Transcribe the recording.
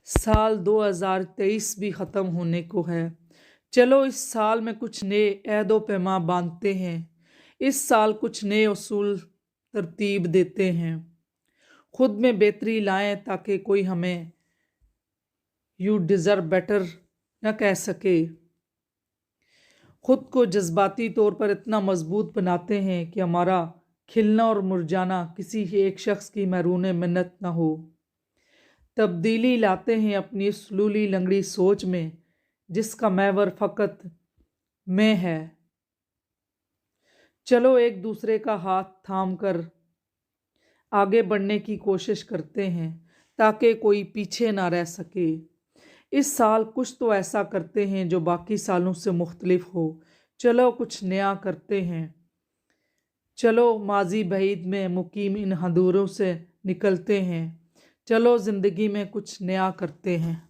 साल 2023 भी ख़त्म होने को है। चलो इस साल में कुछ नए अहदो पैमा बांधते हैं। इस साल कुछ नए उसूल तरतीब देते हैं। खुद में बेहतरी लाएं ताकि कोई हमें यू डिज़र्व बेटर न कह सके। खुद को जज्बाती तौर पर इतना मजबूत बनाते हैं कि हमारा खिलना और मुरझाना किसी एक शख्स की महरूम मिन्नत न हो। तब्दीली लाते हैं अपनी इस लूली लंगड़ी सोच में जिसका महवर फ़कत मैं है। चलो एक दूसरे का हाथ थाम कर आगे बढ़ने की कोशिश करते हैं ताकि कोई पीछे ना रह सके। इस साल कुछ तो ऐसा करते हैं जो बाकी सालों से मुख्तलिफ हो। चलो कुछ नया करते हैं। चलो माजी बईद में मुकीम इन हदूरों से निकलते हैं। चलो ज़िंदगी में कुछ नया करते हैं।